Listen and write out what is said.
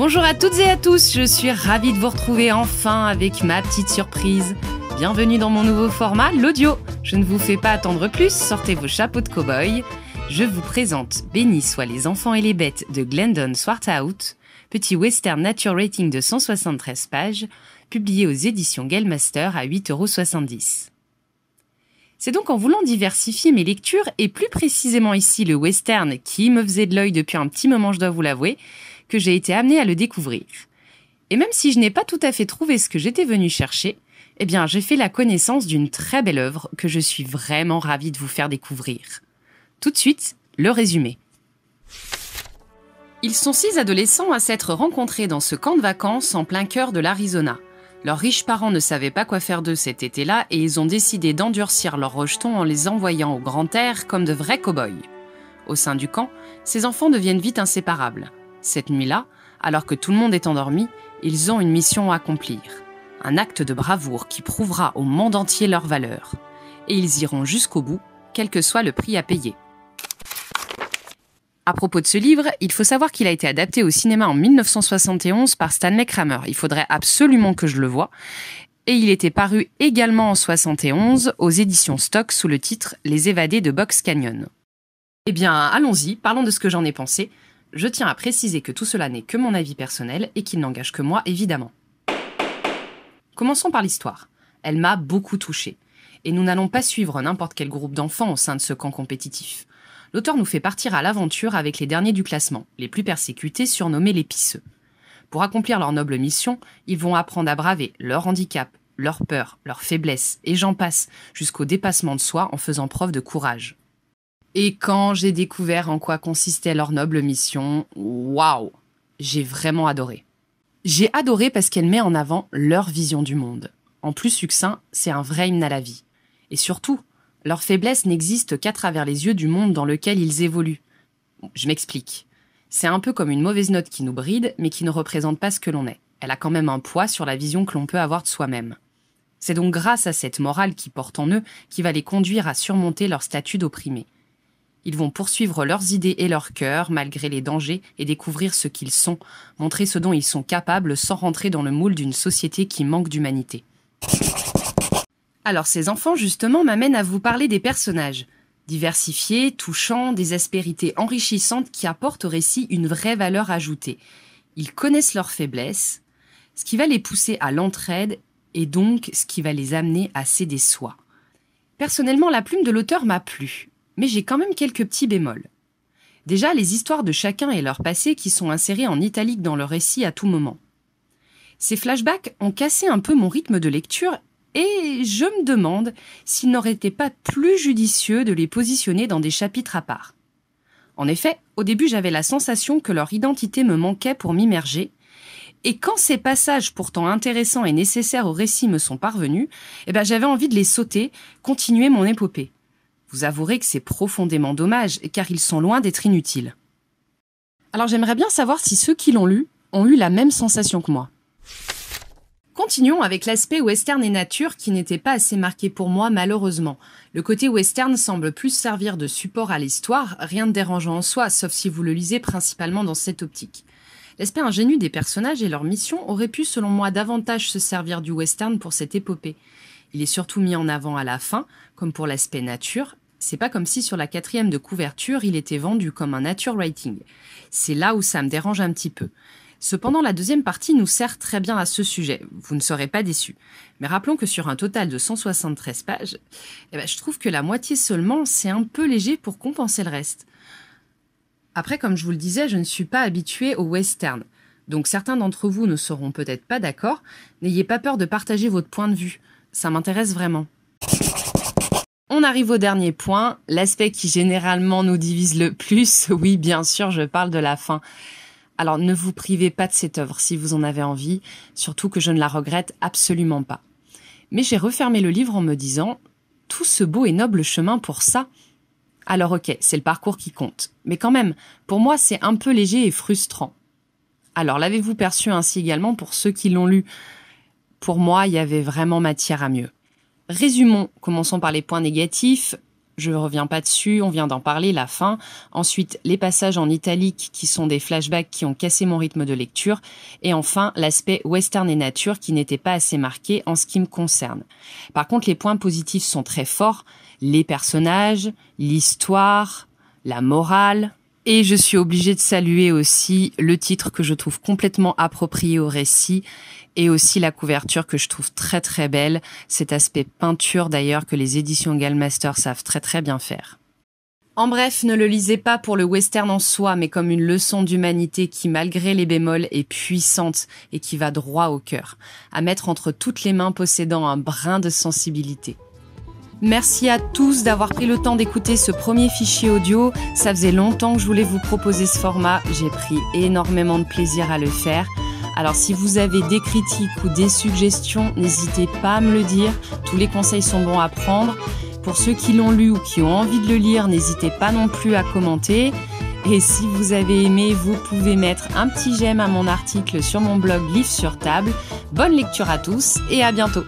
Bonjour à toutes et à tous, je suis ravie de vous retrouver enfin avec ma petite surprise. Bienvenue dans mon nouveau format, l'audio. Je ne vous fais pas attendre plus, sortez vos chapeaux de cow-boy. Je vous présente Bénis soient les enfants et les bêtes de Glendon Swarthout, petit western nature rating de 173 pages, publié aux éditions Galemaster à 8,70 €. C'est donc en voulant diversifier mes lectures, et plus précisément ici le western qui me faisait de l'œil depuis un petit moment, je dois vous l'avouer, que j'ai été amenée à le découvrir. Et même si je n'ai pas tout à fait trouvé ce que j'étais venue chercher, eh bien j'ai fait la connaissance d'une très belle œuvre que je suis vraiment ravie de vous faire découvrir. Tout de suite, le résumé. Ils sont 6 adolescents à s'être rencontrés dans ce camp de vacances en plein cœur de l'Arizona. Leurs riches parents ne savaient pas quoi faire d'eux cet été-là et ils ont décidé d'endurcir leurs rejetons en les envoyant au grand air comme de vrais cow-boys. Au sein du camp, ces enfants deviennent vite inséparables. Cette nuit-là, alors que tout le monde est endormi, ils ont une mission à accomplir. Un acte de bravoure qui prouvera au monde entier leur valeur. Et ils iront jusqu'au bout, quel que soit le prix à payer. À propos de ce livre, il faut savoir qu'il a été adapté au cinéma en 1971 par Stanley Kramer. Il faudrait absolument que je le voie. Et il était paru également en 71 aux éditions Stock sous le titre « Les évadés de Box Canyon ». Eh bien, allons-y, parlons de ce que j'en ai pensé. Je tiens à préciser que tout cela n'est que mon avis personnel et qu'il n'engage que moi, évidemment. Commençons par l'histoire. Elle m'a beaucoup touchée. Et nous n'allons pas suivre n'importe quel groupe d'enfants au sein de ce camp compétitif. L'auteur nous fait partir à l'aventure avec les derniers du classement, les plus persécutés surnommés les pisseux. Pour accomplir leur noble mission, ils vont apprendre à braver leur handicap, leur peur, leur faiblesse, et j'en passe, jusqu'au dépassement de soi en faisant preuve de courage. Et quand j'ai découvert en quoi consistait leur noble mission, waouh, j'ai vraiment adoré. J'ai adoré parce qu'elle met en avant leur vision du monde. En plus succinct, c'est un vrai hymne à la vie. Et surtout, leur faiblesse n'existe qu'à travers les yeux du monde dans lequel ils évoluent. Je m'explique. C'est un peu comme une mauvaise note qui nous bride, mais qui ne représente pas ce que l'on est. Elle a quand même un poids sur la vision que l'on peut avoir de soi-même. C'est donc grâce à cette morale qui porte en eux qui va les conduire à surmonter leur statut d'opprimés. Ils vont poursuivre leurs idées et leur cœur, malgré les dangers, et découvrir ce qu'ils sont, montrer ce dont ils sont capables sans rentrer dans le moule d'une société qui manque d'humanité. Alors ces enfants, justement, m'amènent à vous parler des personnages. Diversifiés, touchants, des aspérités enrichissantes qui apportent au récit une vraie valeur ajoutée. Ils connaissent leurs faiblesses, ce qui va les pousser à l'entraide et donc ce qui va les amener à s'aider soi. Personnellement, la plume de l'auteur m'a plu, mais j'ai quand même quelques petits bémols. Déjà, les histoires de chacun et leur passé qui sont insérées en italique dans le récit à tout moment. Ces flashbacks ont cassé un peu mon rythme de lecture et je me demande s'il n'aurait été pas plus judicieux de les positionner dans des chapitres à part. En effet, au début j'avais la sensation que leur identité me manquait pour m'immerger, et quand ces passages pourtant intéressants et nécessaires au récit me sont parvenus, j'avais envie de les sauter, continuer mon épopée. Vous avouerez que c'est profondément dommage, car ils sont loin d'être inutiles. Alors j'aimerais bien savoir si ceux qui l'ont lu ont eu la même sensation que moi. Continuons avec l'aspect western et nature qui n'était pas assez marqué pour moi malheureusement. Le côté western semble plus servir de support à l'histoire, rien de dérangeant en soi, sauf si vous le lisez principalement dans cette optique. L'aspect ingénu des personnages et leur mission aurait pu selon moi davantage se servir du western pour cette épopée. Il est surtout mis en avant à la fin, comme pour l'aspect nature. C'est pas comme si sur la 4e de couverture il était vendu comme un nature writing. C'est là où ça me dérange un petit peu. Cependant, la 2e partie nous sert très bien à ce sujet, vous ne serez pas déçus. Mais rappelons que sur un total de 173 pages, je trouve que la moitié seulement, c'est un peu léger pour compenser le reste. Après, comme je vous le disais, je ne suis pas habituée au western. Donc certains d'entre vous ne seront peut-être pas d'accord. N'ayez pas peur de partager votre point de vue. Ça m'intéresse vraiment. On arrive au dernier point, l'aspect qui généralement nous divise le plus. Oui, bien sûr, je parle de la fin. Alors ne vous privez pas de cette œuvre si vous en avez envie, surtout que je ne la regrette absolument pas. Mais j'ai refermé le livre en me disant « Tout ce beau et noble chemin pour ça ?» Alors ok, c'est le parcours qui compte. Mais quand même, pour moi, c'est un peu léger et frustrant. Alors l'avez-vous perçu ainsi également pour ceux qui l'ont lu? Pour moi, il y avait vraiment matière à mieux. Résumons, commençons par les points négatifs. je reviens pas dessus, on vient d'en parler, la fin. Ensuite, les passages en italique qui sont des flashbacks qui ont cassé mon rythme de lecture. Et enfin, l'aspect western et nature qui n'était pas assez marqué en ce qui me concerne. Par contre, les points positifs sont très forts. Les personnages, l'histoire, la morale. Et je suis obligée de saluer aussi le titre que je trouve complètement approprié au récit et aussi la couverture que je trouve très très belle, cet aspect peinture d'ailleurs que les éditions Galmaster savent très très bien faire. En bref, ne le lisez pas pour le western en soi, mais comme une leçon d'humanité qui, malgré les bémols, est puissante et qui va droit au cœur, à mettre entre toutes les mains possédant un brin de sensibilité. Merci à tous d'avoir pris le temps d'écouter ce premier fichier audio. Ça faisait longtemps que je voulais vous proposer ce format. J'ai pris énormément de plaisir à le faire. Alors si vous avez des critiques ou des suggestions, n'hésitez pas à me le dire. Tous les conseils sont bons à prendre. Pour ceux qui l'ont lu ou qui ont envie de le lire, n'hésitez pas non plus à commenter. Et si vous avez aimé, vous pouvez mettre un petit j'aime à mon article sur mon blog Livre sur table. Bonne lecture à tous et à bientôt.